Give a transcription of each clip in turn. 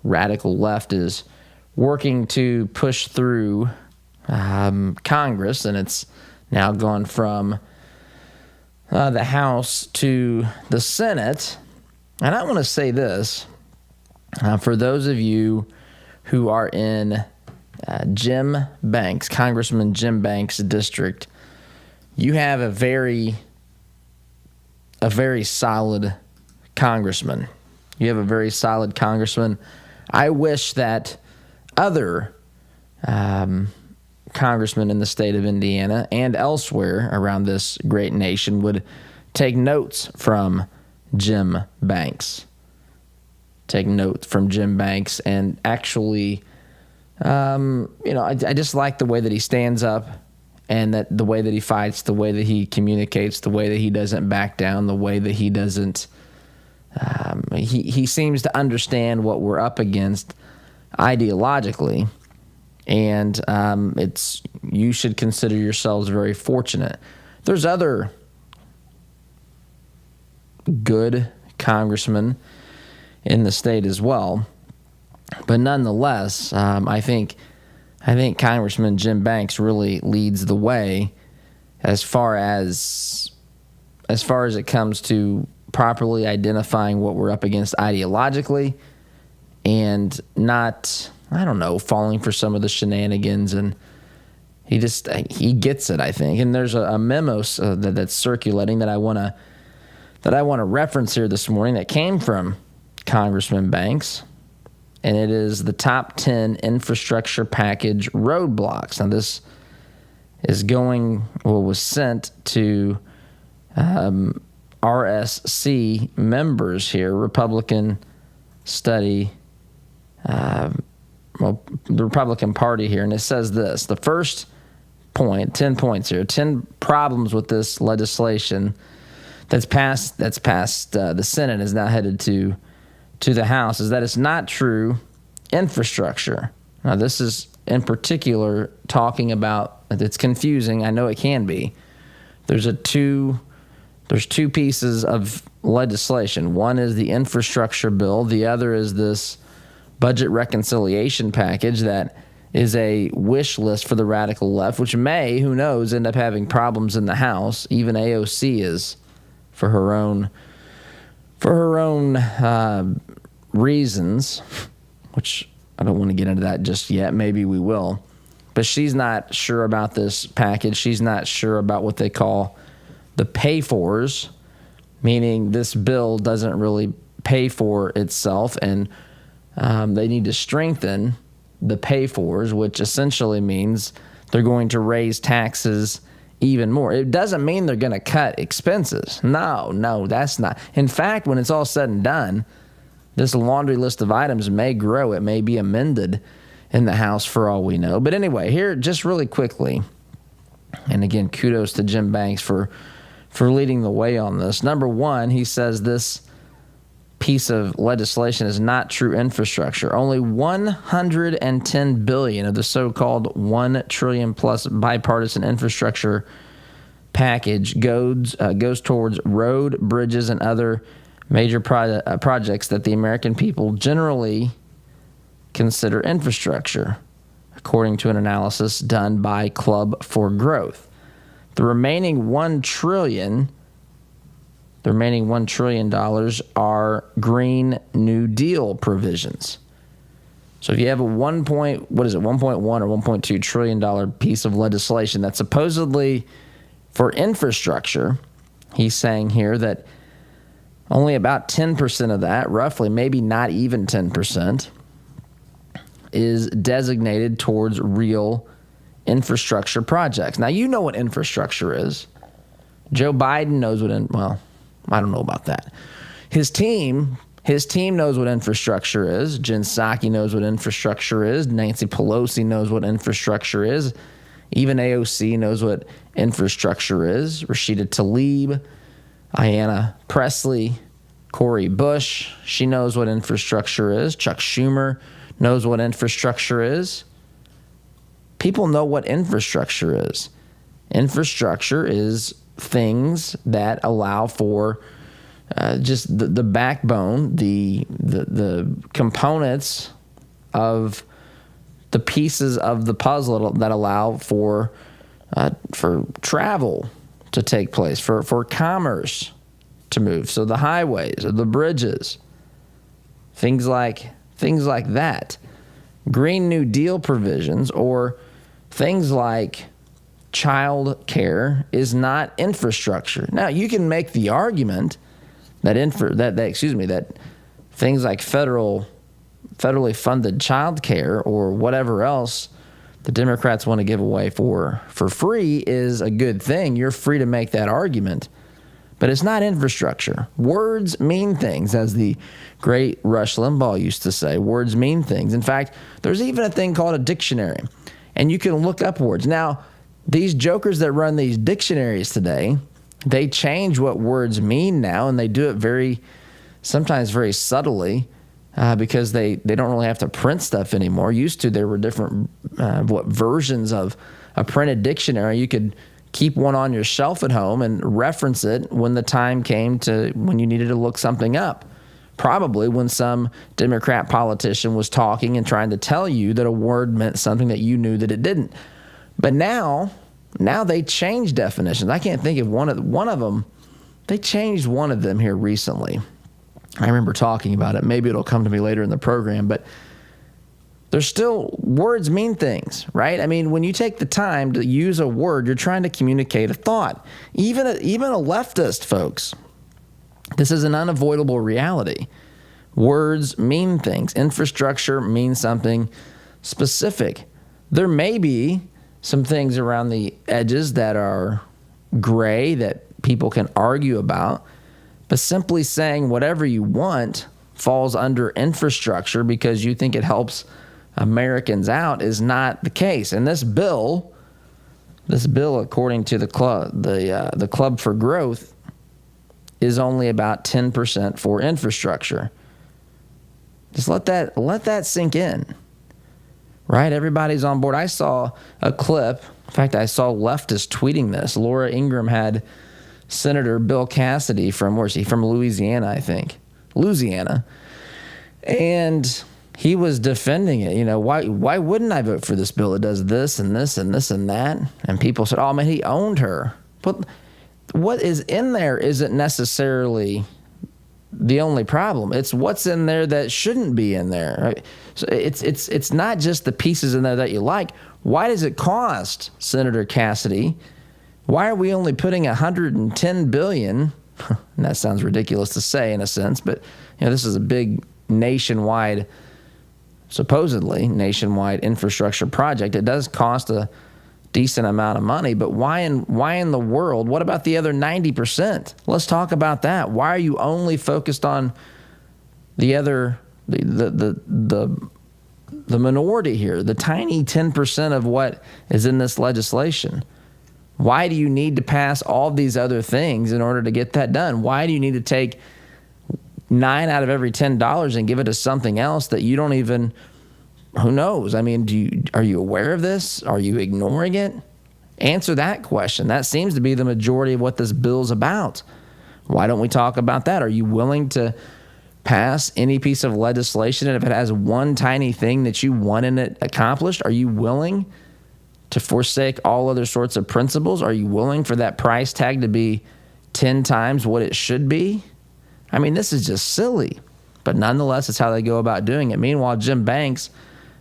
radical left is working to push through Congress, and it's now gone from the House to the Senate. And I want to say this, for those of you who are in Jim Banks, Congressman Jim Banks' district, you have a very solid congressman. You have a very solid congressman. I wish that other congressmen in the state of Indiana and elsewhere around this great nation would take notes from Jim Banks. Take notes from Jim Banks and actually, I just like the way that he stands up and that the way that he fights, the way that he communicates, the way that he doesn't back down, the way that he doesn't, he seems to understand what we're up against ideologically. And you should consider yourselves very fortunate. There's other good congressmen in the state as well, but nonetheless, I think Congressman Jim Banks really leads the way as far as it comes to properly identifying what we're up against ideologically and not, falling for some of the shenanigans. And he gets it, I think. And there's a memo that's circulating that I want to reference here this morning that came from Congressman Banks, and it is the top 10 infrastructure package roadblocks. Now, this is was sent to RSC members here, Republican study, the Republican Party here, and it says this: the first point, 10 points here, 10 problems with this legislation that's passed the Senate, is now headed to the House, is that it's not true infrastructure. Now, this is in particular talking about, it's confusing. I know it can be. There's two pieces of legislation. One is the infrastructure bill. The other is this budget reconciliation package that is a wish list for the radical left, which may, who knows, end up having problems in the House. Even AOC is for her own reasons, which I don't want to get into that just yet. Maybe we will. But she's not sure about this package. She's not sure about what they call the pay-fors, meaning this bill doesn't really pay for itself, and they need to strengthen the pay-fors, which essentially means they're going to raise taxes even more. It doesn't mean they're going to cut expenses. No, that's not. In fact, when it's all said and done, this laundry list of items may grow. It may be amended in the House for all we know. But anyway, here, just really quickly, and again, kudos to Jim Banks for leading the way on this. Number one, he says this piece of legislation is not true infrastructure. Only $110 billion of the so-called $1 trillion plus bipartisan infrastructure package goes towards road, bridges, and other major projects that the American people generally consider infrastructure, according to an analysis done by Club for Growth. The remaining $1 trillion are Green New Deal provisions. So if you have a 1.1 or $1.2 trillion piece of legislation that's supposedly for infrastructure, he's saying here that only about 10% of that, roughly, maybe not even 10%, is designated towards real infrastructure projects. Now, you know what infrastructure is. Joe Biden knows what, I don't know about that. His team knows what infrastructure is. Jen Psaki knows what infrastructure is. Nancy Pelosi knows what infrastructure is. Even AOC knows what infrastructure is. Rashida Tlaib, Ayanna Pressley, Cori Bush, she knows what infrastructure is. Chuck Schumer knows what infrastructure is. People know what infrastructure is. Infrastructure is things that allow for just the backbone, the components of the pieces of the puzzle that allow for travel to take place, for commerce to move. So the highways, the bridges, things like that. Green New Deal provisions or things like child care is not infrastructure. Now, you can make the argument that things like federally funded child care or whatever else the Democrats want to give away for free is a good thing. You're free to make that argument. But it's not infrastructure. Words mean things, as the great Rush Limbaugh used to say. Words mean things. In fact, there's even a thing called a dictionary, and you can look up words. Now, these jokers that run these dictionaries today, they change what words mean now, and they do it sometimes very subtly, because they don't really have to print stuff anymore. Used to, there were different versions of a printed dictionary. You could keep one on your shelf at home and reference it when the time came when you needed to look something up. Probably when some Democrat politician was talking and trying to tell you that a word meant something that you knew that it didn't. But now they changed definitions. I can't think of one of them. They changed one of them here recently. I remember talking about it. Maybe it'll come to me later in the program, but there's still, words mean things, right? I mean, when you take the time to use a word, you're trying to communicate a thought. Even a leftist, folks, this is an unavoidable reality. Words mean things. Infrastructure means something specific. There may be some things around the edges that are gray that people can argue about, but simply saying whatever you want falls under infrastructure because you think it helps Americans out is not the case. And this bill, according to the Club for Growth, is only about 10% for infrastructure. Just let that sink in, right? Everybody's on board. I saw a clip. In fact, I saw leftists tweeting this. Laura Ingraham had Senator Bill Cassidy from Louisiana, I think. Louisiana. And he was defending it. You know, why wouldn't I vote for this bill? It does this and this and this and that. And people said, oh, man, he owned her. But what is in there isn't necessarily the only problem. It's what's in there that shouldn't be in there. Right? So it's not just the pieces in there that you like. Why does it cost, Senator Cassidy? Why are we only putting $110 billion? And that sounds ridiculous to say in a sense, but this is a big supposedly nationwide infrastructure project. It does cost a decent amount of money, but why in the world? What about the other 90%? Let's talk about that. Why are you only focused on the minority here, the tiny 10% of what is in this legislation? Why do you need to pass all these other things in order to get that done? Why do you need to take 9 out of every $10 and give it to something else that you don't even, who knows? I mean, are you aware of this? Are you ignoring it? Answer that question. That seems to be the majority of what this bill's about. Why don't we talk about that? Are you willing to pass any piece of legislation, and if it has one tiny thing that you want in it accomplished, are you willing to forsake all other sorts of principles? Are you willing for that price tag to be 10 times what it should be? I mean, this is just silly, but nonetheless, it's how they go about doing it. Meanwhile, Jim Banks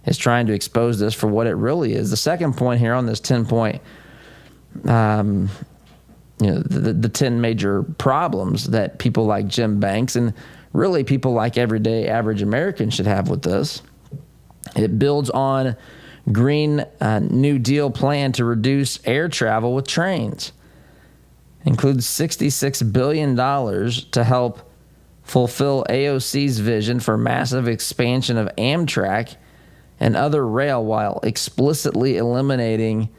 is trying to expose this for what it really is. The second point here on this 10-point, the 10 major problems that people like Jim Banks and really people like everyday average Americans should have with this. It builds on Green New Deal plan to reduce air travel with trains. Includes $66 billion to help fulfill AOC's vision for massive expansion of Amtrak and other rail while explicitly eliminating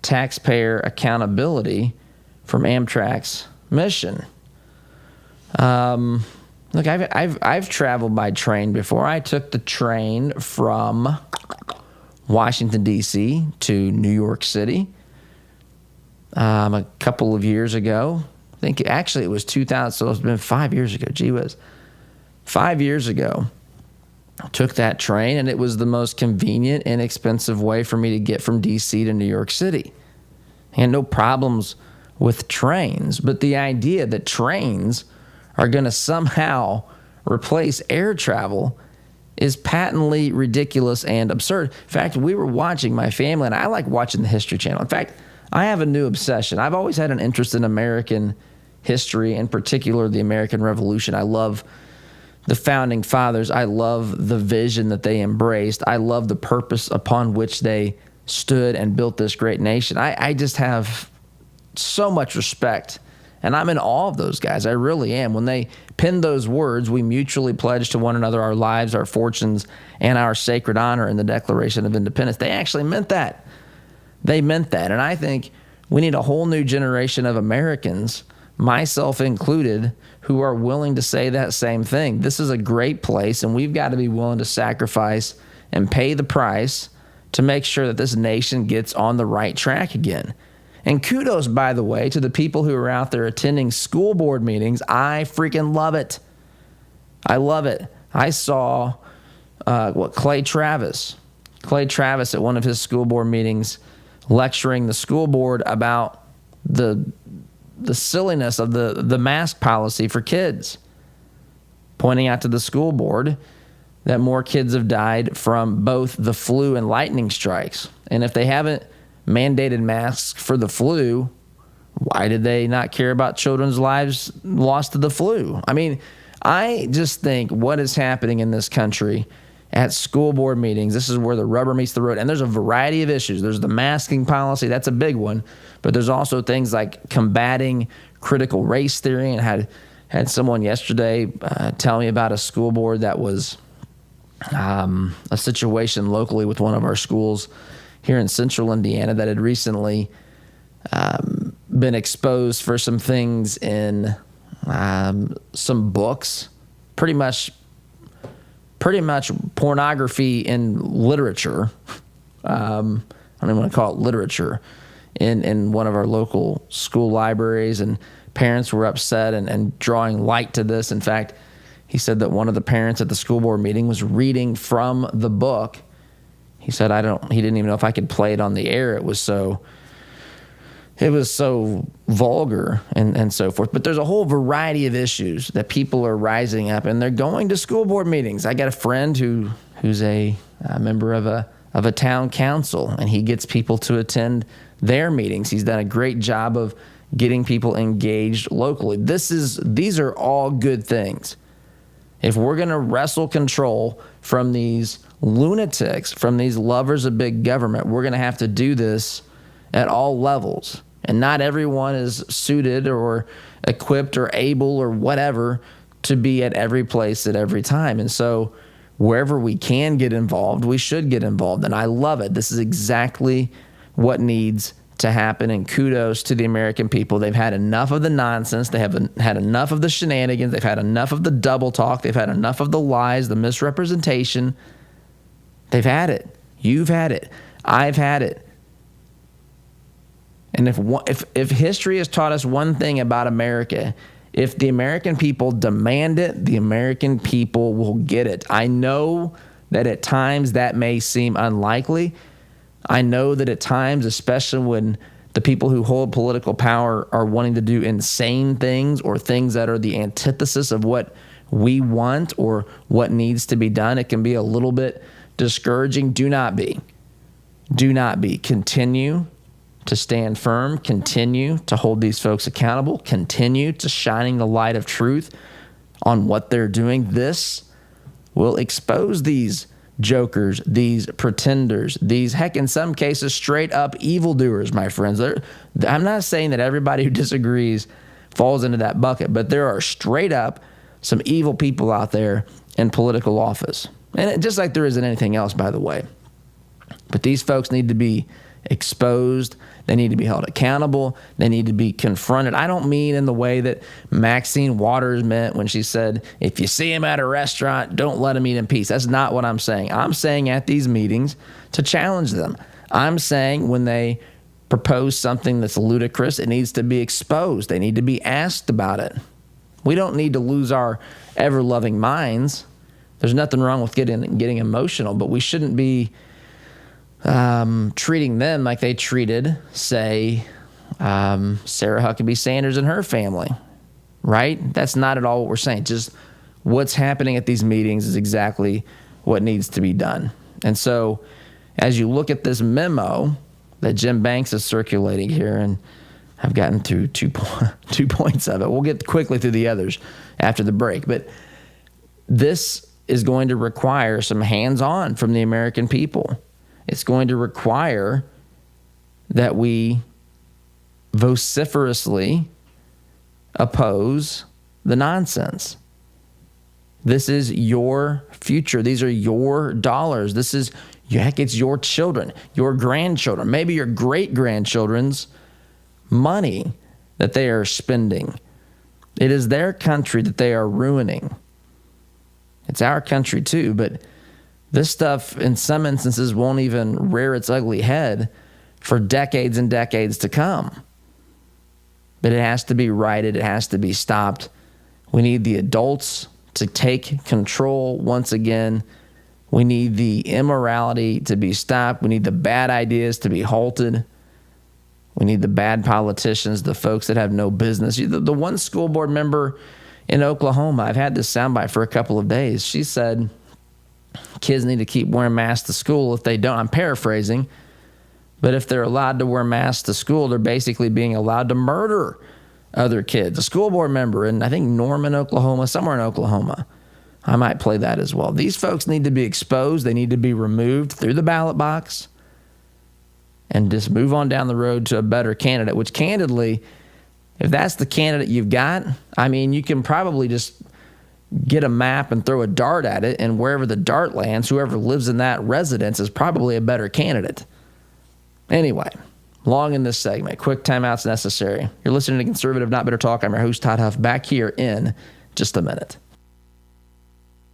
taxpayer accountability from Amtrak's mission. Look, I've traveled by train before. I took the train from Washington, D.C. to New York City a couple of years ago. think actually it was 2000, so it's been 5 years ago. Gee whiz. 5 years ago, I took that train, and it was the most convenient, inexpensive way for me to get from D.C. to New York City. I had no problems with trains, but the idea that trains are going to somehow replace air travel is patently ridiculous and absurd. In fact, we were watching, my family, and I like watching the History Channel. In fact, I have a new obsession. I've always had an interest in American history, in particular the American Revolution. I love the founding fathers. I love the vision that they embraced. I love the purpose upon which they stood and built this great nation. I just have so much respect, and I'm in awe of those guys. I really am. When they penned those words, we mutually pledged to one another our lives, our fortunes, and our sacred honor in the Declaration of Independence. They actually meant that. They meant that. And I think we need a whole new generation of Americans, myself included, who are willing to say that same thing. This is a great place, and we've got to be willing to sacrifice and pay the price to make sure that this nation gets on the right track again. And kudos, by the way, to the people who are out there attending school board meetings. I freaking love it. I love it. I saw Clay Travis at one of his school board meetings lecturing the school board about the silliness of the mask policy for kids, pointing out to the school board that more kids have died from both the flu and lightning strikes. And if they haven't mandated masks for the flu, why did they not care about children's lives lost to the flu? I mean, I just think what is happening in this country at school board meetings, this is where the rubber meets the road. And there's a variety of issues. There's the masking policy. That's a big one. But there's also things like combating critical race theory. And had someone yesterday tell me about a school board that was a situation locally with one of our schools here in central Indiana that had recently been exposed for some things in some books, pretty much pornography in literature. I don't even want to call it literature in one of our local school libraries, and parents were upset and drawing light to this. In fact, he said that one of the parents at the school board meeting was reading from the book. He said, he didn't even know if I could play it on the air. It was so vulgar and so forth. But there's a whole variety of issues that people are rising up, and they're going to school board meetings. I got a friend who's a member of a town council, and he gets people to attend their meetings. He's done a great job of getting people engaged locally. These are all good things. If we're going to wrestle control from these lunatics, from these lovers of big government, we're going to have to do this at all levels. And not everyone is suited or equipped or able or whatever to be at every place at every time. And so wherever we can get involved, we should get involved. And I love it. This is exactly what needs to happen. And kudos to the American people. They've had enough of the nonsense. They have had enough of the shenanigans. They've had enough of the double talk. They've had enough of the lies, the misrepresentation. They've had it. You've had it. I've had it. And if history has taught us one thing about America, if the American people demand it, the American people will get it. I know that at times that may seem unlikely. I know that at times, especially when the people who hold political power are wanting to do insane things or things that are the antithesis of what we want or what needs to be done, it can be a little bit discouraging. Do not be. Do not be. Continue to stand firm. Continue to hold these folks accountable. Continue to shining the light of truth on what they're doing. This will expose these jokers, these pretenders, these, heck, in some cases, straight up evildoers, my friends. I'm not saying that everybody who disagrees falls into that bucket, but there are straight up some evil people out there in political office. And just like there isn't anything else, by the way. But these folks need to be exposed. They need to be held accountable. They need to be confronted. I don't mean in the way that Maxine Waters meant when she said, if you see him at a restaurant, don't let him eat in peace. That's not what I'm saying. I'm saying at these meetings to challenge them. I'm saying when they propose something that's ludicrous, it needs to be exposed. They need to be asked about it. We don't need to lose our ever-loving minds. There's nothing wrong with getting emotional, but we shouldn't be treating them like they treated, say, Sarah Huckabee Sanders and her family, right? That's not at all what we're saying. Just what's happening at these meetings is exactly what needs to be done. And so as you look at this memo that Jim Banks is circulating here, and I've gotten through 2 points of it. We'll get quickly through the others after the break. But this is going to require some hands-on from the American people. It's going to require that we vociferously oppose the nonsense. This is your future. These are your dollars. Heck, it's your children, your grandchildren, maybe your great-grandchildren's money that they are spending. It is their country that they are ruining. It's our country too, but this stuff in some instances won't even rear its ugly head for decades and decades to come. But it has to be righted. It has to be stopped. We need the adults to take control once again. We need the immorality to be stopped. We need the bad ideas to be halted. We need the bad politicians, the folks that have no business. The one school board member in Oklahoma, I've had this soundbite for a couple of days. She said kids need to keep wearing masks to school. If they don't, I'm paraphrasing, but if they're allowed to wear masks to school, they're basically being allowed to murder other kids. A school board member in, I think, Norman, Oklahoma, somewhere in Oklahoma. I might play that as well. These folks need to be exposed. They need to be removed through the ballot box and just move on down the road to a better candidate, which candidly, if that's the candidate you've got, I mean, you can probably just get a map and throw a dart at it, and wherever the dart lands, whoever lives in that residence is probably a better candidate. Anyway, long in this segment. Quick timeouts necessary. You're listening to Conservative Not Bitter Talk. I'm your host, Todd Huff, back here in just a minute.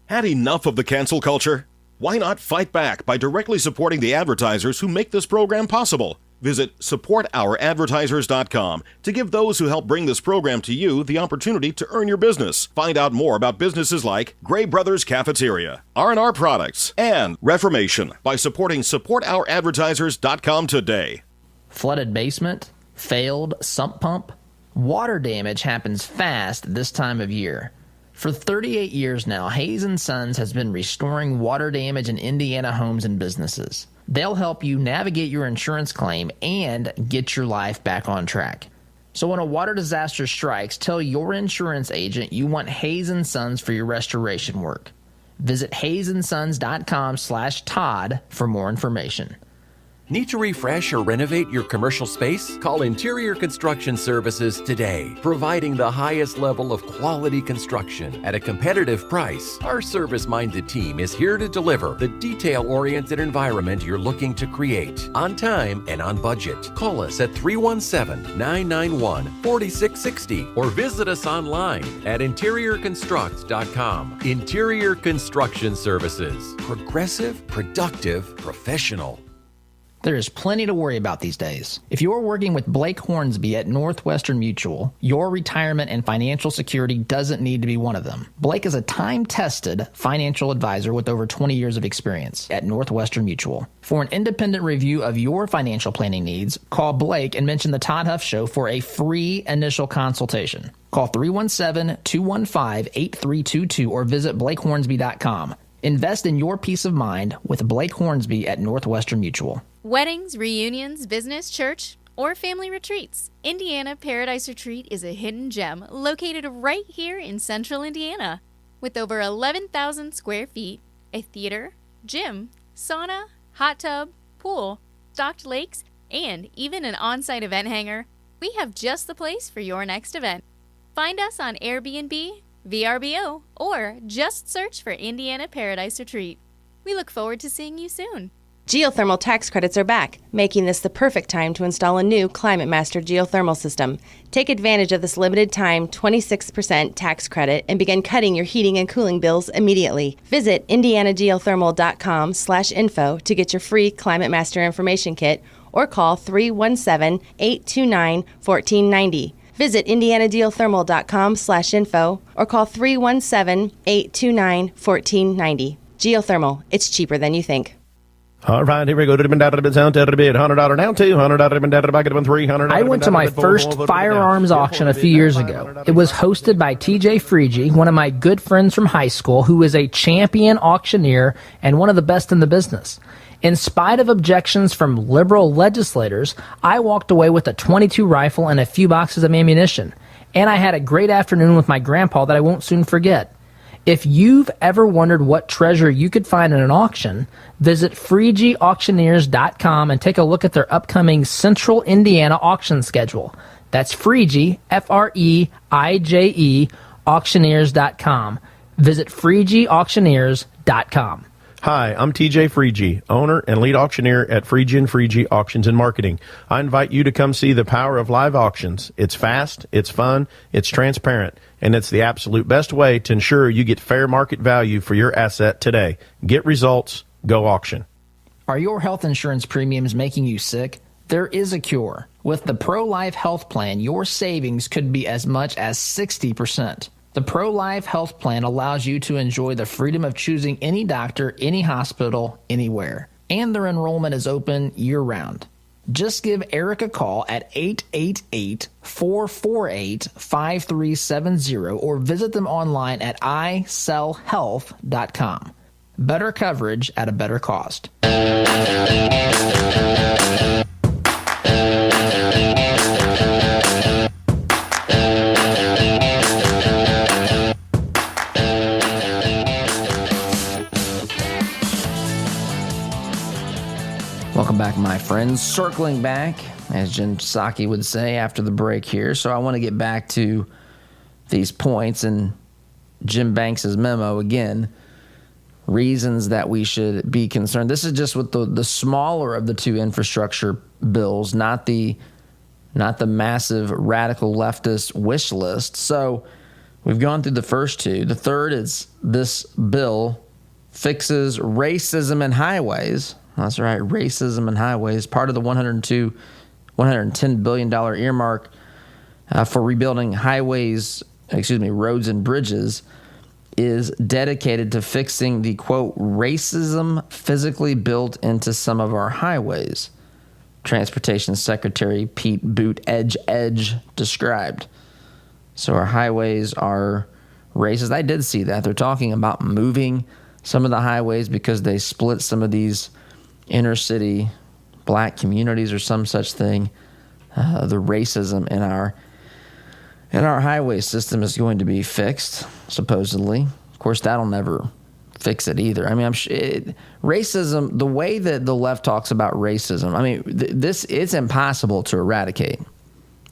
Had enough of the cancel culture? Why not fight back by directly supporting the advertisers who make this program possible? Visit supportouradvertisers.com to give those who help bring this program to you the opportunity to earn your business. Find out more about businesses like Gray Brothers Cafeteria, R&R Products, and Reformation by supporting supportouradvertisers.com today. Flooded basement, failed sump pump. Water damage happens fast this time of year. For 38 years now, Hayes & Sons has been restoring water damage in Indiana homes and businesses. They'll help you navigate your insurance claim and get your life back on track. So when a water disaster strikes, tell your insurance agent you want Hayes & Sons for your restoration work. Visit hayesandSons.com/Todd for more information. Need to refresh or renovate your commercial space? Call Interior Construction Services today. Providing the highest level of quality construction at a competitive price, our service-minded team is here to deliver the detail-oriented environment you're looking to create on time and on budget. Call us at 317-991-4660 or visit us online at interiorconstruct.com. Interior Construction Services. Progressive, productive, professional. There is plenty to worry about these days. If you're working with Blake Hornsby at Northwestern Mutual, your retirement and financial security doesn't need to be one of them. Blake is a time-tested financial advisor with over 20 years of experience at Northwestern Mutual. For an independent review of your financial planning needs, call Blake and mention the Todd Huff Show for a free initial consultation. Call 317-215-8322 or visit blakehornsby.com. Invest in your peace of mind with Blake Hornsby at Northwestern Mutual. Weddings, reunions, business, church, or family retreats. Indiana Paradise Retreat is a hidden gem located right here in central Indiana. With over 11,000 square feet, a theater, gym, sauna, hot tub, pool, stocked lakes, and even an on-site event hangar, we have just the place for your next event. Find us on Airbnb, VRBO, or just search for Indiana Paradise Retreat. We look forward to seeing you soon. Geothermal tax credits are back, making this the perfect time to install a new Climate Master geothermal system. Take advantage of this limited time 26% tax credit and begin cutting your heating and cooling bills immediately. Visit indianageothermal.com/info to get your free Climate Master information kit or call 317-829-1490. Visit indianageothermal.com/info or call 317-829-1490. Geothermal, it's cheaper than you think. All right, here we go. $100 down, $200 back at $300. I went to my first firearms auction a few years ago. It was hosted by TJ Freege, one of my good friends from high school, who is a champion auctioneer and one of the best in the business. In spite of objections from liberal legislators, I walked away with a .22 rifle and a few boxes of ammunition. And I had a great afternoon with my grandpa that I won't soon forget. If you've ever wondered what treasure you could find in an auction, visit FreegeAuctioneers.com and take a look at their upcoming Central Indiana auction schedule. That's Freege, Freije, auctioneers.com. Visit FreegeAuctioneers.com. Hi, I'm TJ Freege, owner and lead auctioneer at Freege & Freege Auctions and Marketing. I invite you to come see the power of live auctions. It's fast, it's fun, it's transparent, and it's the absolute best way to ensure you get fair market value for your asset today. Get results, go auction. Are your health insurance premiums making you sick? There is a cure. With the Pro-Life Health Plan, your savings could be as much as 60%. The Pro-Life Health Plan allows you to enjoy the freedom of choosing any doctor, any hospital, anywhere. And their enrollment is open year-round. Just give Eric a call at 888-448-5370 or visit them online at isellhealth.com. Better coverage at a better cost. Welcome back, my friends. Circling back, as Jen Psaki would say after the break here. So I want to get back to these points and Jim Banks' memo again. Reasons that we should be concerned. This is just with the smaller of the two infrastructure bills, not the massive radical leftist wish list. So we've gone through the first two. The third is this bill fixes racism in highways. That's right, racism in highways. Part of the $110 billion earmark for rebuilding roads and bridges is dedicated to fixing the, quote, racism physically built into some of our highways. Transportation Secretary Pete Buttigieg described. So our highways are racist. I did see that. They're talking about moving some of the highways because they split some of these inner city black communities or some such thing. The racism in our highway system is going to be fixed, supposedly. Of course, that'll never fix it either. I mean, racism, the way that the left talks about racism, I mean, it's impossible to eradicate.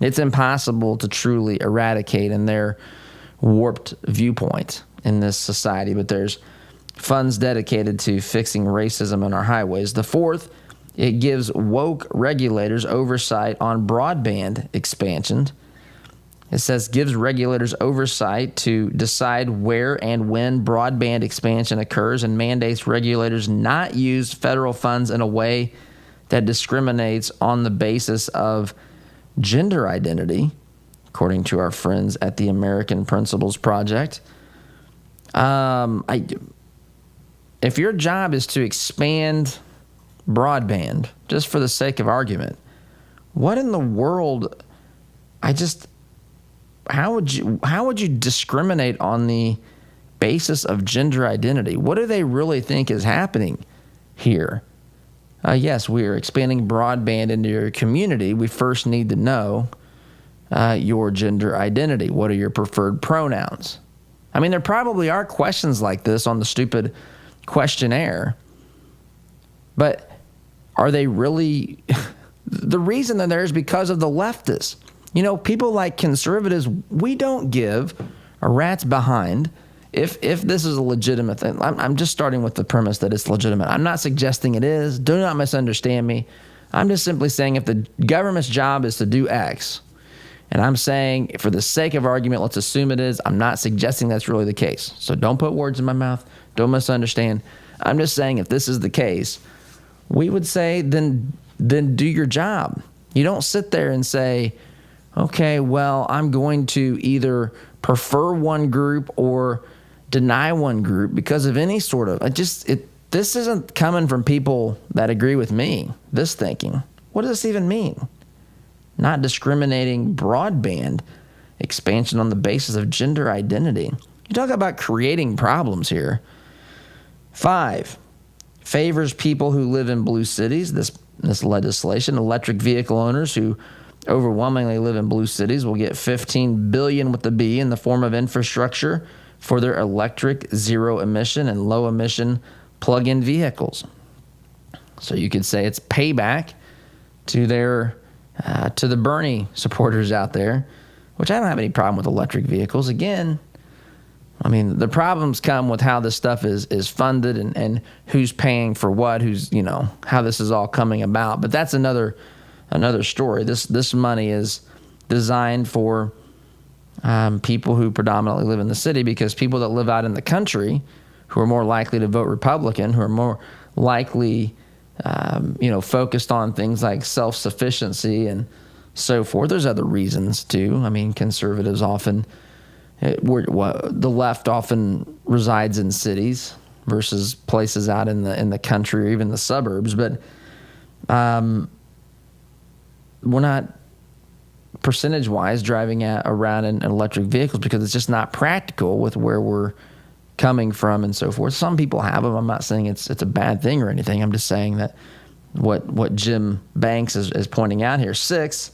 It's impossible to truly eradicate in their warped viewpoint in this society, but there's funds dedicated to fixing racism on our highways. The fourth, it gives woke regulators oversight on broadband expansion. It says gives regulators oversight to decide where and when broadband expansion occurs and mandates regulators not use federal funds in a way that discriminates on the basis of gender identity, according to our friends at the American Principles Project. If your job is to expand broadband, just for the sake of argument, what in the world? How would you discriminate on the basis of gender identity? What do they really think is happening here? Yes, we are expanding broadband into your community. We first need to know your gender identity. What are your preferred pronouns? I mean, there probably are questions like this on the stupid questionnaire, but are they really? The reason that there is because of the leftists. You know, people like conservatives, we don't give a rat's behind if this is a legitimate thing. I'm just starting with the premise that it's legitimate. I'm not suggesting it is. Do not misunderstand me. I'm just simply saying if the government's job is to do X, and I'm saying for the sake of argument, let's assume it is. I'm not suggesting that's really the case. So don't put words in my mouth. Don't misunderstand. I'm just saying if this is the case, we would say then then do your job. You don't sit there and say, okay, well, I'm going to either prefer one group or deny one group because of any sort of, this isn't coming from people that agree with me, this thinking. What does this even mean? Not discriminating broadband expansion on the basis of gender identity. You talk about creating problems here. 5, favors people who live in blue cities. This legislation, electric vehicle owners who overwhelmingly live in blue cities will get $15 billion with the B in the form of infrastructure for their electric, zero emission, and low emission plug-in vehicles. So you could say it's payback to the Bernie supporters out there, which I don't have any problem with electric vehicles. Again, I mean, the problems come with how this stuff is funded and who's paying for what, how this is all coming about. But that's another story. This money is designed for people who predominantly live in the city, because people that live out in the country who are more likely to vote Republican, who are more likely, focused on things like self-sufficiency and so forth. There's other reasons too. I mean, conservatives often, the left often resides in cities versus places out in the country or even the suburbs. But we're not percentage-wise driving around in electric vehicles because it's just not practical with where we're coming from and so forth. Some people have them. I'm not saying it's a bad thing or anything. I'm just saying that what Jim Banks is pointing out here. 6,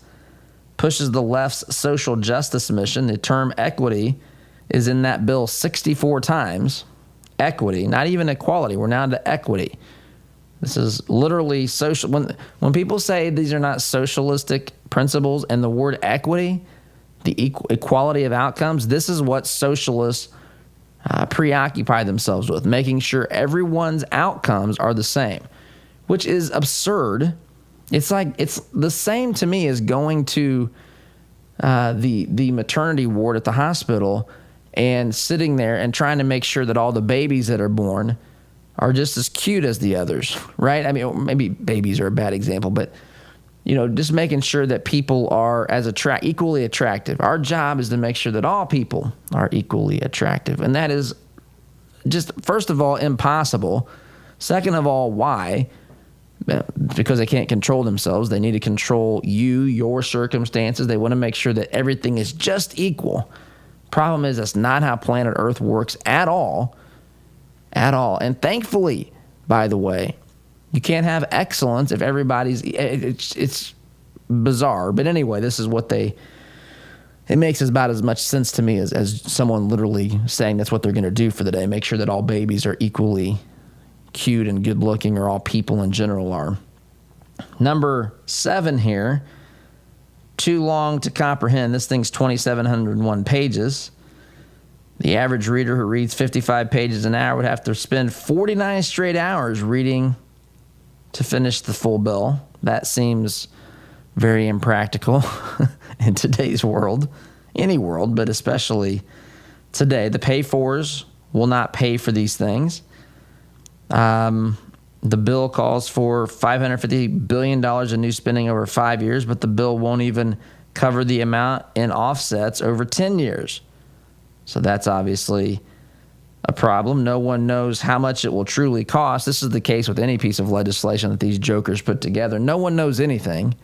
pushes the left's social justice mission. The term equity is in that bill 64 times. Equity, not even equality. We're now to equity. This is literally social. When people say these are not socialistic principles and the word equity, the equality of outcomes, this is what socialists preoccupy themselves with, making sure everyone's outcomes are the same, which is absurd. It's the same to me as going to the maternity ward at the hospital and sitting there and trying to make sure that all the babies that are born are just as cute as the others, right? I mean, maybe babies are a bad example, but just making sure that people are equally attractive. Our job is to make sure that all people are equally attractive, and that is just, first of all, impossible. Second of all, why? Because they can't control themselves. They need to control your circumstances. They want to make sure that everything is just equal. Problem is, that's not how planet Earth works at all. At all. And thankfully, by the way, you can't have excellence if everybody's... It's bizarre. But anyway, this is what it makes about as much sense to me as someone literally saying that's what they're going to do for the day. Make sure that all babies are equally cute and good looking, or all people in general are. Number 7 here, too long to comprehend. This thing's 2,701 pages. The average reader who reads 55 pages an hour would have to spend 49 straight hours reading to finish the full bill. That seems very impractical in today's world, any world, but especially today. The pay-fors will not pay for these things. The bill calls for $550 billion in new spending over 5 years, but the bill won't even cover the amount in offsets over 10 years. So that's obviously a problem. No one knows how much it will truly cost. This is the case with any piece of legislation that these jokers put together. No one knows anything.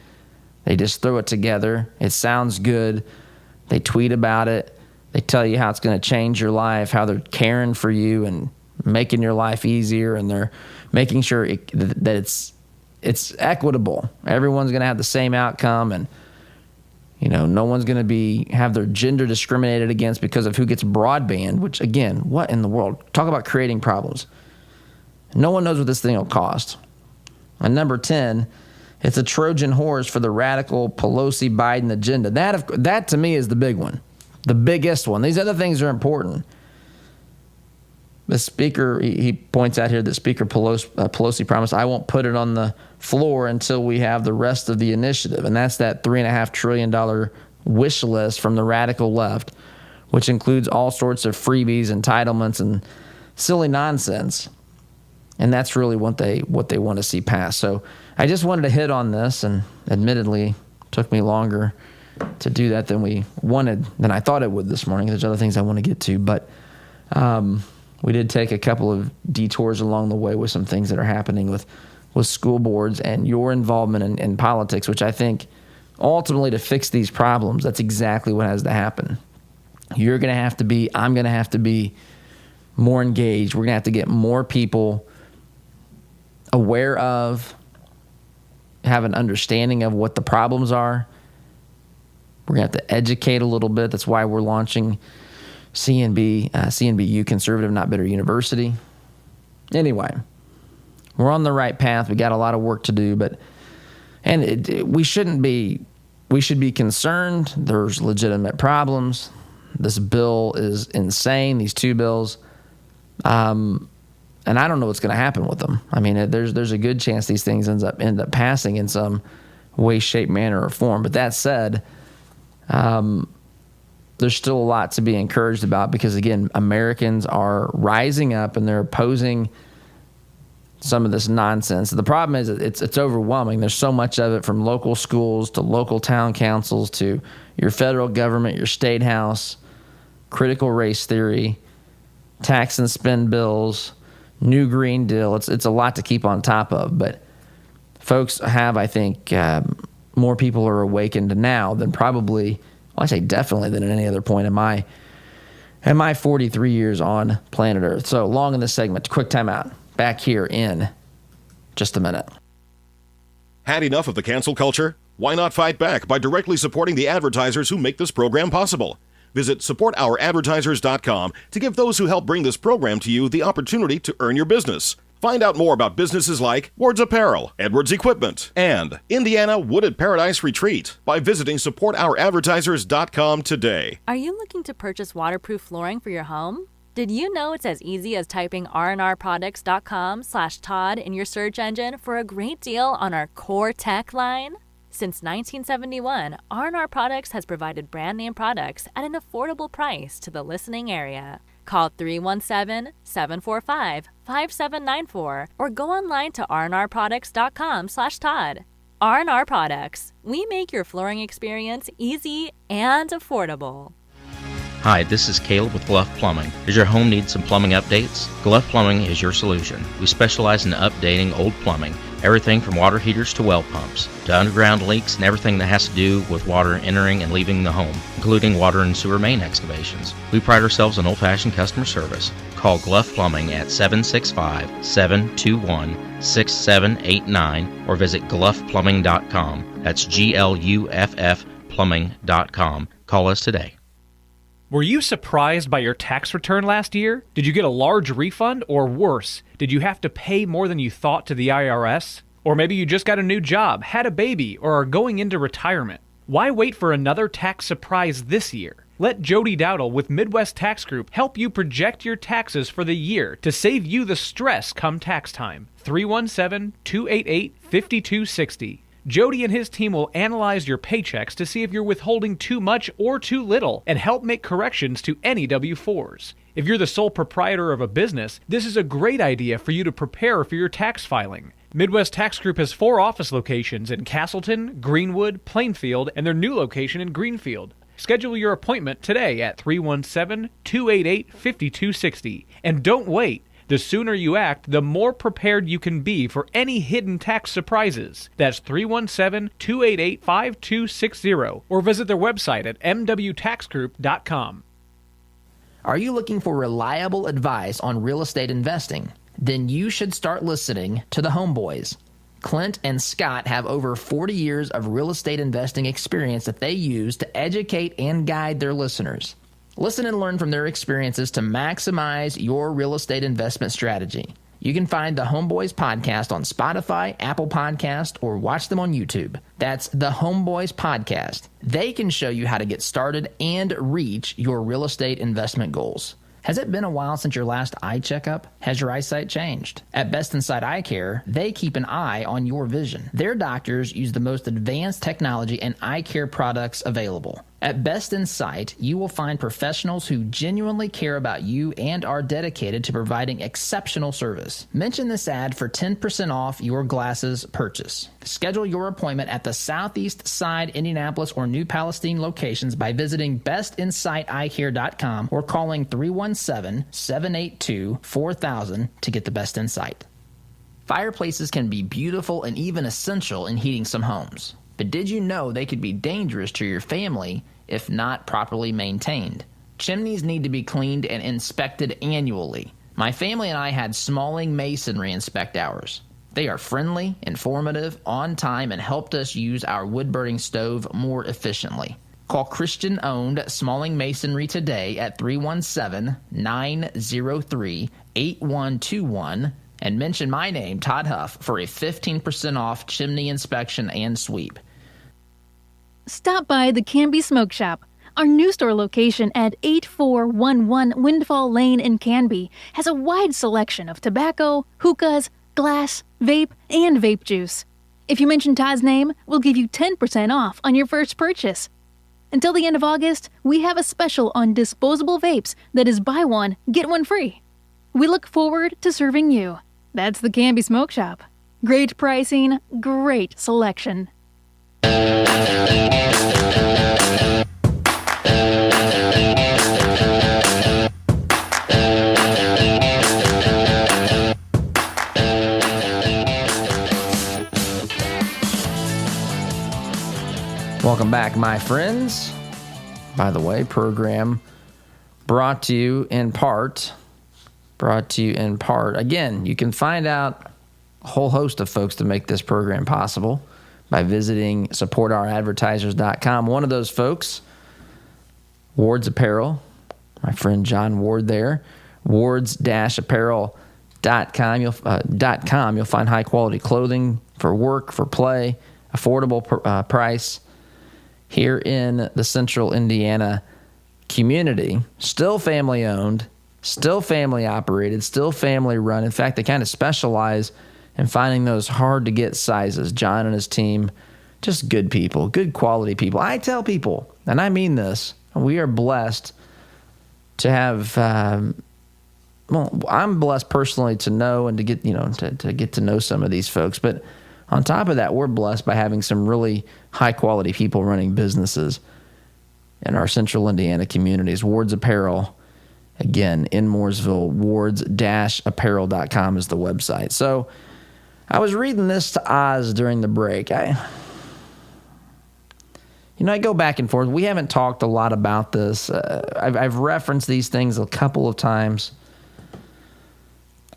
They just throw it together. It sounds good. They tweet about it. They tell you how it's going to change your life, how they're caring for you and making your life easier, and they're making sure that it's equitable. Everyone's going to have the same outcome, and no one's going to have their gender discriminated against because of who gets broadband, which, again, what in the world? Talk about creating problems. No one knows what this thing will cost. And number 10, it's a Trojan horse for the radical Pelosi-Biden agenda. That to me is the big one, the biggest one. These other things are important. The speaker, he points out here that Speaker Pelosi promised, I won't put it on the floor until we have the rest of the initiative. And that's that $3.5 trillion wish list from the radical left, which includes all sorts of freebies, entitlements, and silly nonsense. And that's really what they want to see passed. So I just wanted to hit on this, and admittedly took me longer to do that than I thought it would this morning. There's other things I want to get to, but we did take a couple of detours along the way with some things that are happening with school boards and your involvement in politics, which I think ultimately to fix these problems, that's exactly what has to happen. You're going to have to be, I'm going to have to be more engaged. We're going to have to get more people aware of, have an understanding of what the problems are. We're going to have to educate a little bit. That's why we're launching CNBU, Conservative Not Bitter University. Anyway, we're on the right path. We got a lot of work to do, we should be concerned. There's legitimate problems. This bill is insane, these two bills. And I don't know what's going to happen with them. I mean, there's a good chance these things end up passing in some way, shape, manner, or form. But that said, there's still a lot to be encouraged about because, again, Americans are rising up and they're opposing some of this nonsense. The problem is it's overwhelming. There's so much of it, from local schools to local town councils to your federal government, your state house, critical race theory, tax and spend bills, new Green Deal. It's a lot to keep on top of, but folks have, I think, more people are awakened now than probably, well, I say definitely, than at any other point in my 43 years on planet Earth. So long in this segment, quick timeout. Back here in just a minute. Had enough of the cancel culture? Why not fight back by directly supporting the advertisers who make this program possible? Visit supportouradvertisers.com to give those who help bring this program to you the opportunity to earn your business. Find out more about businesses like Ward's Apparel, Edwards Equipment, and Indiana Wooded Paradise Retreat by visiting supportouradvertisers.com today. Are you looking to purchase waterproof flooring for your home? Did you know it's as easy as typing rnrproducts.com/Todd in your search engine for a great deal on our core tech line? Since 1971, R&R Products has provided brand name products at an affordable price to the listening area. Call 317-745-5794 or go online to rnrproducts.com/Todd. R&R Products. We make your flooring experience easy and affordable. Hi, this is Caleb with Gluff Plumbing. Does your home need some plumbing updates? Gluff Plumbing is your solution. We specialize in updating old plumbing, everything from water heaters to well pumps, to underground leaks and everything that has to do with water entering and leaving the home, including water and sewer main excavations. We pride ourselves on old-fashioned customer service. Call Gluff Plumbing at 765-721-6789 or visit gluffplumbing.com. That's GLUFF plumbing.com. Call us today. Were you surprised by your tax return last year? Did you get a large refund, or worse, did you have to pay more than you thought to the IRS? Or maybe you just got a new job, had a baby, or are going into retirement. Why wait for another tax surprise this year? Let Jody Dowdle with Midwest Tax Group help you project your taxes for the year to save you the stress come tax time. 317-288-5260. Jody and his team will analyze your paychecks to see if you're withholding too much or too little and help make corrections to any W-4s. If you're the sole proprietor of a business, this is a great idea for you to prepare for your tax filing. Midwest Tax Group has 4 office locations in Castleton, Greenwood, Plainfield, and their new location in Greenfield. Schedule your appointment today at 317-288-5260. And don't wait. The sooner you act, the more prepared you can be for any hidden tax surprises. That's 317-288-5260 or visit their website at mwtaxgroup.com. Are you looking for reliable advice on real estate investing? Then you should start listening to the Homeboys. Clint and Scott have over 40 years of real estate investing experience that they use to educate and guide their listeners. Listen and learn from their experiences to maximize your real estate investment strategy. You can find the Homeboys podcast on Spotify, Apple Podcast, or watch them on YouTube. That's the Homeboys podcast. They can show you how to get started and reach your real estate investment goals. Has it been a while since your last eye checkup? Has your eyesight changed? At Best Inside Eye Care, they keep an eye on your vision. Their doctors use the most advanced technology and eye care products available. At Best in Sight, you will find professionals who genuinely care about you and are dedicated to providing exceptional service. Mention this ad for 10% off your glasses purchase. Schedule your appointment at the Southeast Side, Indianapolis, or New Palestine locations by visiting bestinsighteyecare.com or calling 317-782-4000 to get the best insight. Fireplaces can be beautiful and even essential in heating some homes. But did you know they could be dangerous to your family if not properly maintained? Chimneys need to be cleaned and inspected annually. My family and I had Smalling Masonry inspect ours. They are friendly, informative, on time, and helped us use our wood-burning stove more efficiently. Call Christian-owned Smalling Masonry today at 317-903-8121 and mention my name, Todd Huff, for a 15% off chimney inspection and sweep. Stop by the Canby Smoke Shop. Our new store location at 8411 Windfall Lane in Canby has a wide selection of tobacco, hookahs, glass, vape, and vape juice. If you mention Todd's name, we'll give you 10% off on your first purchase. Until the end of August, we have a special on disposable vapes that is buy one, get one free. We look forward to serving you. That's the Canby Smoke Shop. Great pricing, great selection. Welcome back, my friends. By the way, program brought to you in part. Again, you can find out a whole host of folks to make this program possible by visiting supportouradvertisers.com. One of those folks, Ward's Apparel, my friend John Ward there, wards-apparel.com. You'll find high-quality clothing for work, for play, affordable price here in the central Indiana community. Still family-owned, still family-operated, still family-run. In fact, they kind of specialize and finding those hard-to-get sizes. John and his team, just good people, good quality people. I tell people, and I mean this, we are blessed to have, I'm blessed personally to know and to get, to get to know some of these folks. But on top of that, we're blessed by having some really high-quality people running businesses in our central Indiana communities. Ward's Apparel, again, in Mooresville, wards-apparel.com is the website. So I was reading this to Oz during the break. I go back and forth. We haven't talked a lot about this. I've referenced these things a couple of times.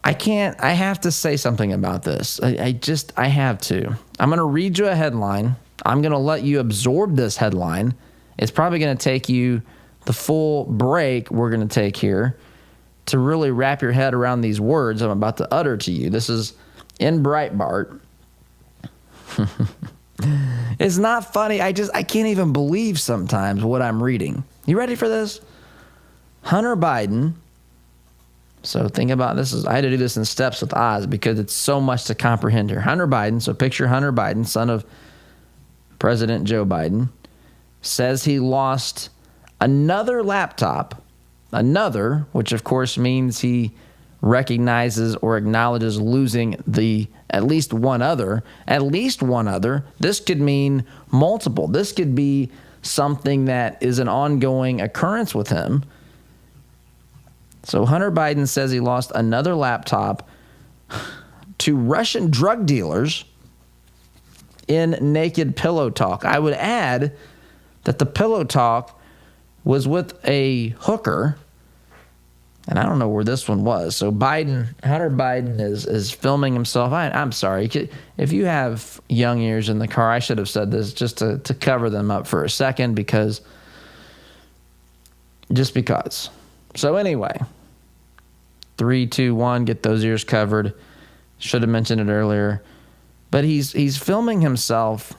I have to say something about this. I have to. I'm going to read you a headline. I'm going to let you absorb this headline. It's probably going to take you the full break we're going to take here to really wrap your head around these words I'm about to utter to you. This is in Breitbart. It's not funny. I can't even believe sometimes what I'm reading. You ready for this? Hunter Biden. So think about this. I had to do this in steps with Oz because it's so much to comprehend here. Hunter Biden. So picture Hunter Biden, son of President Joe Biden, says he lost another laptop. Another, which of course means he recognizes or acknowledges losing at least one other. This could mean multiple. This could be something that is an ongoing occurrence with him. So Hunter Biden says he lost another laptop to Russian drug dealers in naked pillow talk. I would add that the pillow talk was with a hooker, and I don't know where this one was. So Hunter Biden is filming himself. I'm sorry. If you have young ears in the car, I should have said this just to cover them up for a second because. So anyway, 3, 2, 1, get those ears covered. Should have mentioned it earlier. But he's filming himself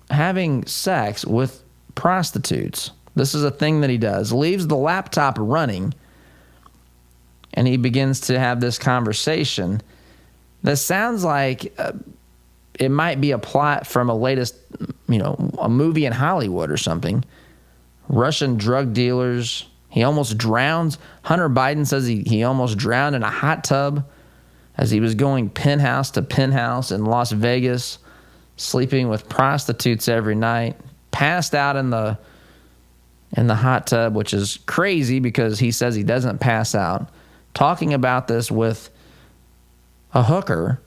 having sex with prostitutes. This is a thing that he does. Leaves the laptop running, and he begins to have this conversation that sounds like it might be a plot from a latest, a movie in Hollywood or something. Russian drug dealers. He almost drowns. Hunter Biden says he almost drowned in a hot tub as he was going penthouse to penthouse in Las Vegas, sleeping with prostitutes every night, passed out in the hot tub, which is crazy because he says he doesn't pass out. Talking about this with a hooker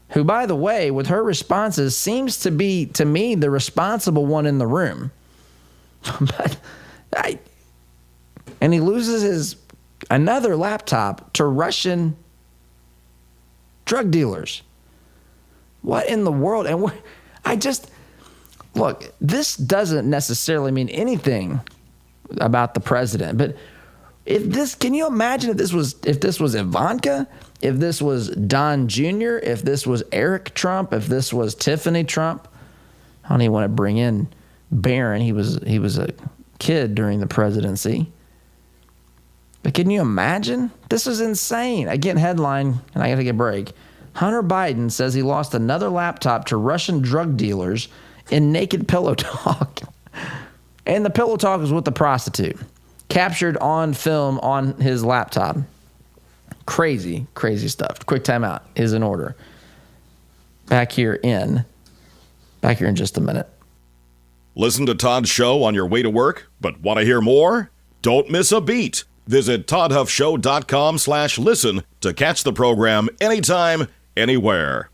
who, by the way, with her responses, seems to be, to me, the responsible one in the room. And he loses another laptop to Russian drug dealers. What in the world? And look, this doesn't necessarily mean anything about the president, but can you imagine if this was Ivanka, if this was Don Jr., if this was Eric Trump, if this was Tiffany Trump? I don't even want to bring in Barron. He was a kid during the presidency. But can you imagine? This is insane. Again, headline, and I got to take a break. Hunter Biden says he lost another laptop to Russian drug dealers in naked pillow talk. And the pillow talk was with the prostitute, captured on film on his laptop. Crazy, crazy stuff. Quick timeout is in order. Back here in just a minute. Listen to Todd's show on your way to work, but want to hear more? Don't miss a beat. Visit toddhuffshow.com/listen to catch the program anytime, anywhere.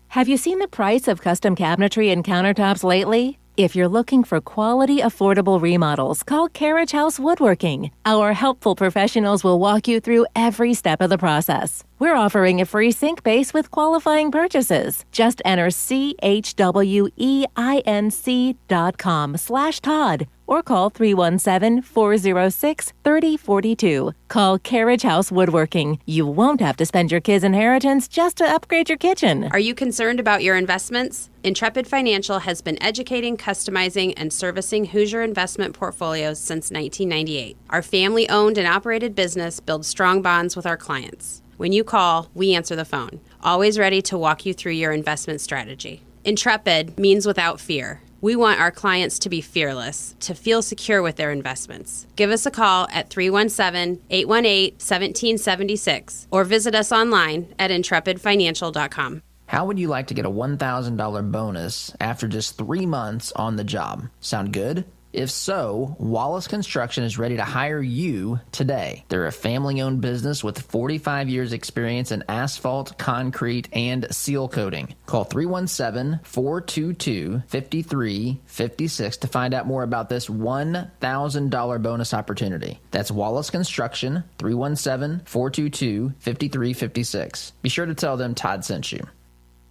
Have you seen the price of custom cabinetry and countertops lately? If you're looking for quality, affordable remodels, call Carriage House Woodworking. Our helpful professionals will walk you through every step of the process. We're offering a free sink base with qualifying purchases. Just enter CHWEINC.com/Todd or call 317-406-3042. Call Carriage House Woodworking. You won't have to spend your kids' inheritance just to upgrade your kitchen. Are you concerned about your investments? Intrepid Financial has been educating, customizing, and servicing Hoosier investment portfolios since 1998. Our family-owned and operated business builds strong bonds with our clients. When you call, we answer the phone, always ready to walk you through your investment strategy. Intrepid means without fear. We want our clients to be fearless, to feel secure with their investments. Give us a call at 317-818-1776 or visit us online at intrepidfinancial.com. How would you like to get a $1,000 bonus after just 3 months on the job? Sound good? If so, Wallace Construction is ready to hire you today. They're a family-owned business with 45 years experience in asphalt, concrete, and seal coating. Call 317-422-5356 to find out more about this $1,000 bonus opportunity. That's Wallace Construction, 317-422-5356. Be sure to tell them Todd sent you.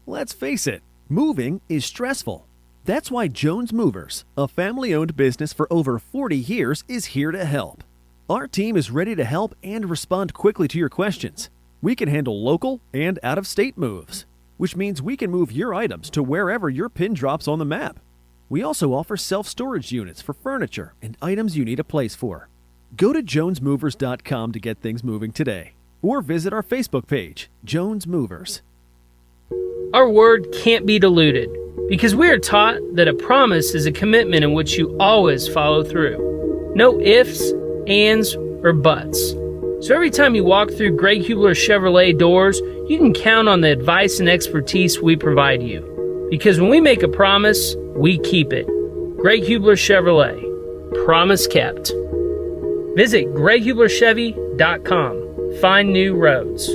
Let's face it, moving is stressful. That's why Jones Movers, a family-owned business for over 40 years, is here to help. Our team is ready to help and respond quickly to your questions. We can handle local and out-of-state moves, which means we can move your items to wherever your pin drops on the map. We also offer self-storage units for furniture and items you need a place for. Go to jonesmovers.com to get things moving today, or visit our Facebook page, Jones Movers. Our word can't be diluted, because we are taught that a promise is a commitment in which you always follow through. No ifs, ands, or buts. So every time you walk through Greg Hubler Chevrolet doors, you can count on the advice and expertise we provide you. Because when we make a promise, we keep it. Greg Hubler Chevrolet. Promise kept. Visit GregHublerChevy.com. Find new roads.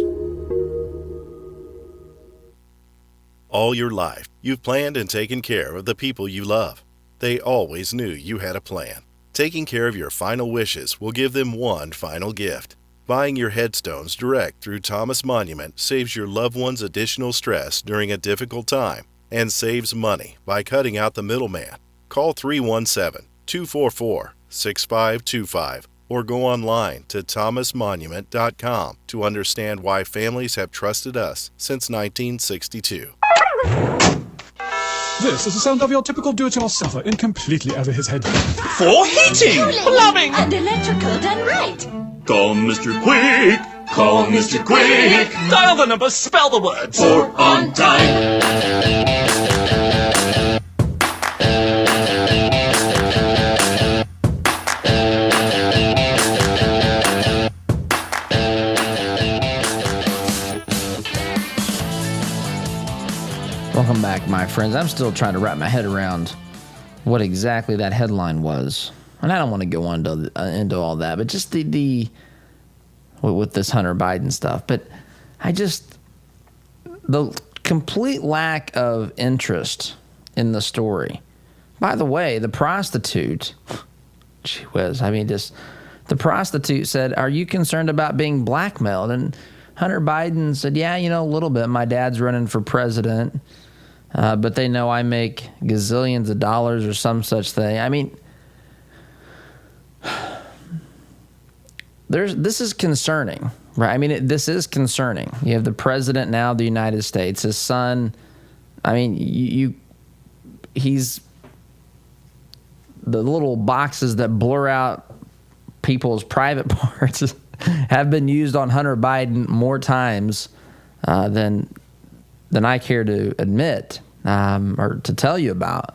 All your life, you've planned and taken care of the people you love. They always knew you had a plan. Taking care of your final wishes will give them one final gift. Buying your headstones direct through Thomas Monument saves your loved ones additional stress during a difficult time and saves money by cutting out the middleman. Call 317-244-6525 or go online to thomasmonument.com to understand why families have trusted us since 1962. This is the sound of your typical do-it-yourselfer in completely over his head. For heating, plumbing, and electrical done right. Call Mr. Quick. Call Mr. Quick. Dial the number, spell the words. For on time. Welcome back, my friends. I'm still trying to wrap my head around what exactly that headline was. And I don't want to go into all that, but just the with this Hunter Biden stuff. But the complete lack of interest in the story. By the way, the prostitute, gee whiz, I mean, just the prostitute said, "Are you concerned about being blackmailed?" And Hunter Biden said, "Yeah, a little bit. My dad's running for president, but they know I make gazillions of dollars or some such thing." I mean, this is concerning, right? I mean, this is concerning. You have the president now of the United States, his son. I mean, he's the little boxes that blur out people's private parts have been used on Hunter Biden more times than I care to admit or to tell you about.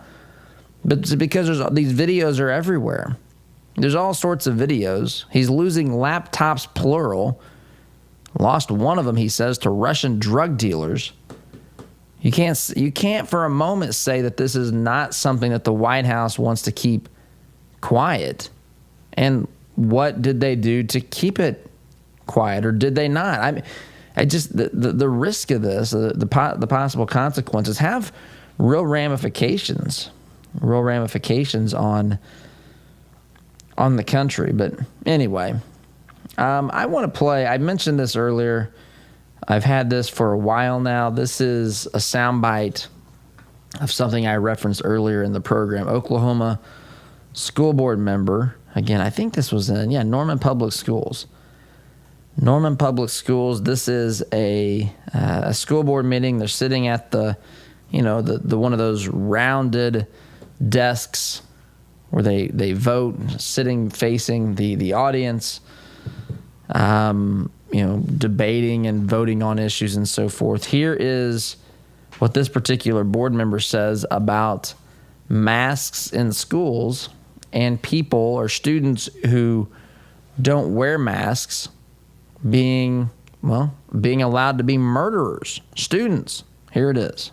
But it's because these videos are everywhere. There's all sorts of videos. He's losing laptops, plural. Lost one of them, he says, to Russian drug dealers. You can't for a moment say that this is not something that the White House wants to keep quiet. And what did they do to keep it quiet, or did they not? I mean, the risk of this, the possible consequences have real ramifications on the country. But anyway, I want to play. I mentioned this earlier. I've had this for a while now. This is a soundbite of something I referenced earlier in the program. Oklahoma school board member. Again, I think this was in Norman Public Schools. Norman Public Schools. This is a school board meeting. They're sitting at the one of those rounded desks where they vote, sitting facing the audience. Debating and voting on issues and so forth. Here is what this particular board member says about masks in schools and people or students who don't wear masks being allowed to be murderers. Students. Here it is.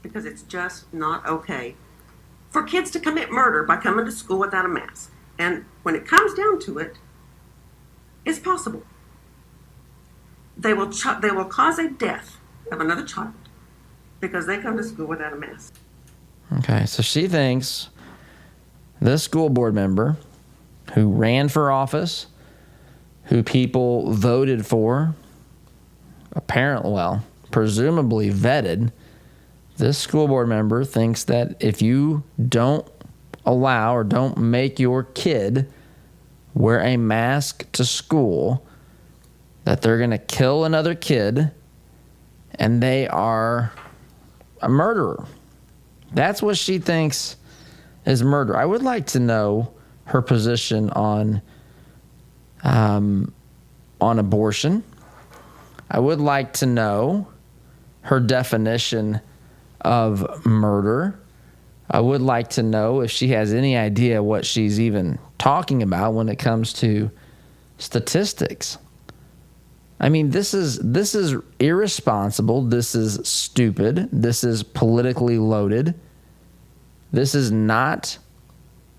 Because it's just not okay for kids to commit murder by coming to school without a mask. And when it comes down to it, it's possible. They will cause a death of another child because they come to school without a mask. Okay, so she thinks this school board member who ran for office, who people voted for, presumably vetted, this school board member thinks that if you don't allow or don't make your kid wear a mask to school, that they're going to kill another kid and they are a murderer. That's what she thinks is murder. I would like to know her position on abortion. I would like to know her definition of murder. I would like to know if she has any idea what she's even talking about when it comes to statistics. I mean, this is irresponsible. This is stupid. This is politically loaded. This is not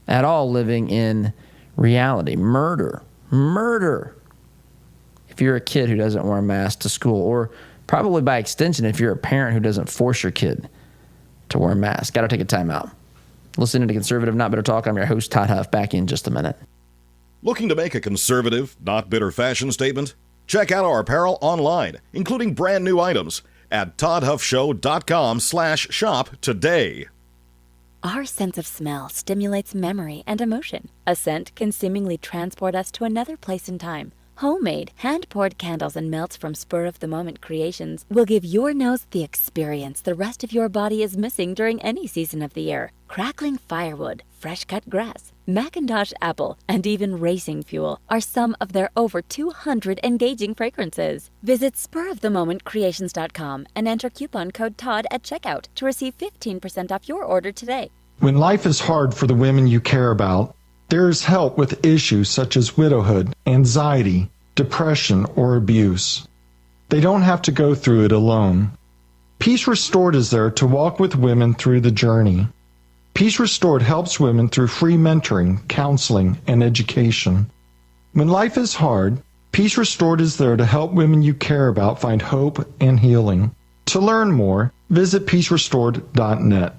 at all living in reality. Murder. If you're a kid who doesn't wear a mask to school, or probably by extension, if you're a parent who doesn't force your kid to wear a mask. Got to take a time out. Listening to Conservative Not Bitter Talk. I'm your host, Todd Huff. Back in just a minute. Looking to make a conservative, not bitter fashion statement? Check out our apparel online, including brand new items at toddhuffshow.com/shop today. Our sense of smell stimulates memory and emotion. A scent can seemingly transport us to another place in time. Homemade, hand-poured candles and melts from spur-of-the-moment creations will give your nose the experience the rest of your body is missing during any season of the year. Crackling firewood, fresh-cut grass, Macintosh apple, and even racing fuel are some of their over 200 engaging fragrances. Visit spurofthemomentcreations.com and enter coupon code TODD at checkout to receive 15% off your order today. When life is hard for the women you care about, there is help with issues such as widowhood, anxiety, depression, or abuse. They don't have to go through it alone. Peace Restored is there to walk with women through the journey. Peace Restored helps women through free mentoring, counseling, and education. When life is hard, Peace Restored is there to help women you care about find hope and healing. To learn more, visit peacerestored.net.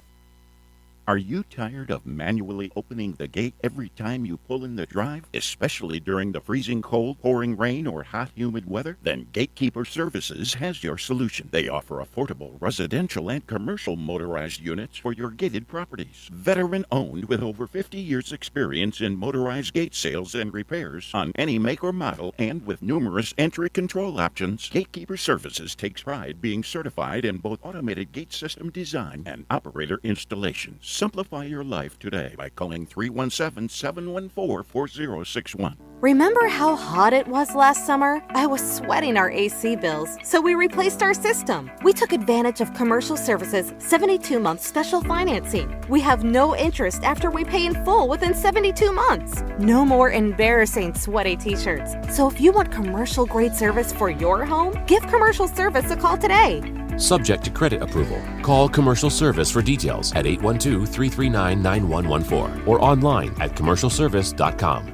Are you tired of manually opening the gate every time you pull in the drive, especially during the freezing cold, pouring rain, or hot, humid weather? Then Gatekeeper Services has your solution. They offer affordable residential and commercial motorized units for your gated properties. Veteran-owned with over 50 years' experience in motorized gate sales and repairs on any make or model, and with numerous entry control options, Gatekeeper Services takes pride being certified in both automated gate system design and operator installation. Simplify your life today by calling 317-714-4061. Remember how hot it was last summer? I was sweating our AC bills, so we replaced our system. We took advantage of Commercial Services' 72-month special financing. We have no interest after we pay in full within 72 months. No more embarrassing sweaty t-shirts. So if you want commercial-grade service for your home, give Commercial Service a call today. Subject to credit approval. Call Commercial Service for details at 812-339-9114 or online at commercialservice.com.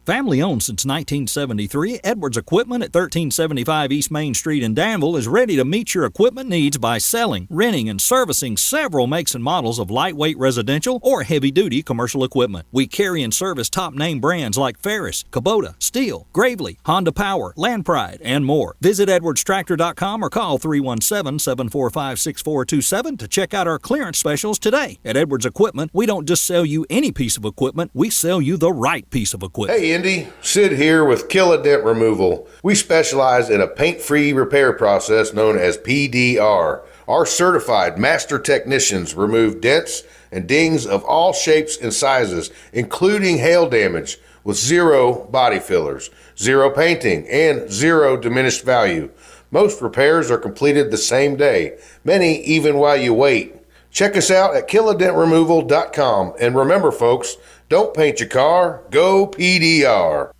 Family owned since 1973, Edwards Equipment at 1375 East Main Street in Danville is ready to meet your equipment needs by selling, renting, and servicing several makes and models of lightweight residential or heavy-duty commercial equipment. We carry and service top-name brands like Ferris, Kubota, Steel, Gravely, Honda Power, Land Pride, and more. Visit edwardstractor.com or call 317-745-6427 to check out our clearance specials today. At Edwards Equipment, we don't just sell you any piece of equipment, we sell you the right piece of equipment. Hey Indy, Sid here with Kill a Dent Removal. We specialize in a paint-free repair process known as PDR. Our certified master technicians remove dents and dings of all shapes and sizes, including hail damage, with zero body fillers, zero painting, and zero diminished value. Most repairs are completed the same day, many even while you wait. Check us out at killadentremoval.com, and remember folks, don't paint your car, go PDR.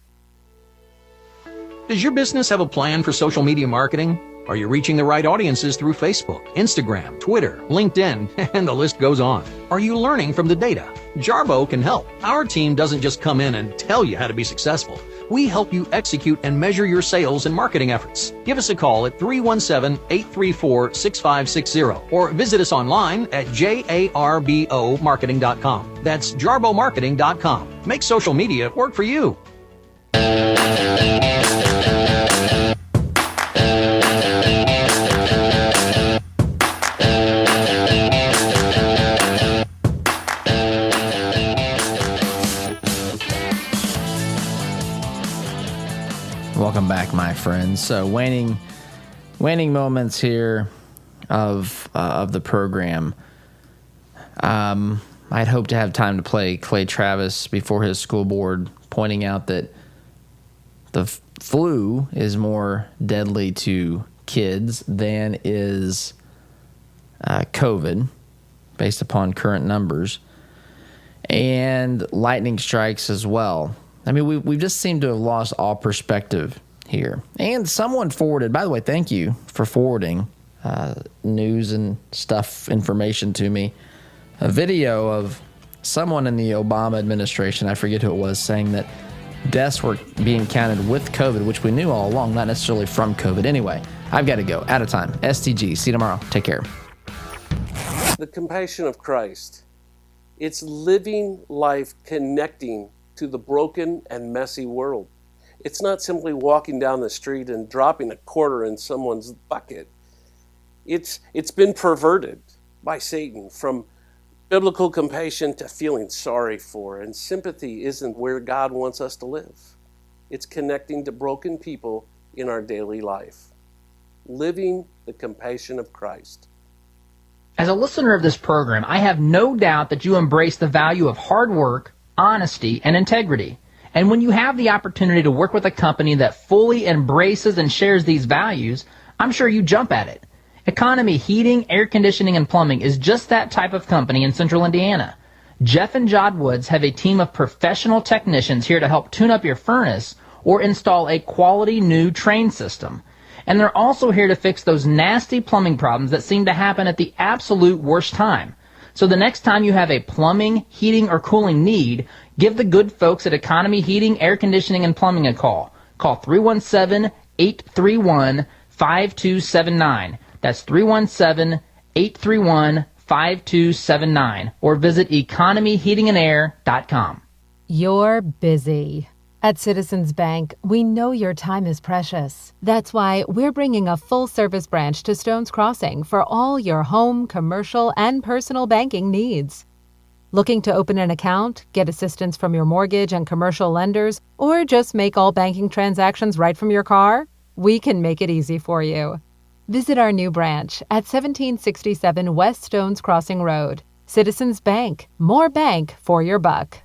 Does your business have a plan for social media marketing? Are you reaching the right audiences through Facebook, Instagram, Twitter, LinkedIn, and the list goes on? Are you learning from the data? Jarbo can help. Our team doesn't just come in and tell you how to be successful. We help you execute and measure your sales and marketing efforts. Give us a call at 317-834-6560 or visit us online at jarbomarketing.com. That's jarbomarketing.com. Make social media work for you. Welcome back, my friends. So waning moments here of the program. I'd hoped to have time to play Clay Travis before his school board, pointing out that the flu is more deadly to kids than is COVID, based upon current numbers, and lightning strikes as well. I mean, we've just seemed to have lost all perspective here. And someone forwarded, by the way, thank you for forwarding news and stuff, information to me, a video of someone in the Obama administration, I forget who it was, saying that deaths were being counted with COVID, which we knew all along, not necessarily from COVID. Anyway, I've got to go. Out of time. STG. See you tomorrow. Take care. The compassion of Christ. It's living life connecting to the broken and messy world. It's not simply walking down the street and dropping a quarter in someone's bucket. It's been perverted by Satan from biblical compassion to feeling sorry for, and sympathy isn't where God wants us to live. It's connecting to broken people in our daily life. Living the compassion of Christ. As a listener of this program, I have no doubt that you embrace the value of hard work, honesty, and integrity. And when you have the opportunity to work with a company that fully embraces and shares these values, I'm sure you jump at it. Economy Heating, Air Conditioning, and Plumbing is just that type of company in Central Indiana. Jeff and Jod Woods have a team of professional technicians here to help tune up your furnace or install a quality new train system. And they're also here to fix those nasty plumbing problems that seem to happen at the absolute worst time. So the next time you have a plumbing, heating, or cooling need, give the good folks at Economy Heating, Air Conditioning, and Plumbing a call. Call 317-831-5279. That's 317-831-5279. Or visit economyheatingandair.com. You're busy. At Citizens Bank, we know your time is precious. That's why we're bringing a full-service branch to Stones Crossing for all your home, commercial, and personal banking needs. Looking to open an account, get assistance from your mortgage and commercial lenders, or just make all banking transactions right from your car? We can make it easy for you. Visit our new branch at 1767 West Stones Crossing Road. Citizens Bank. More bank for your buck.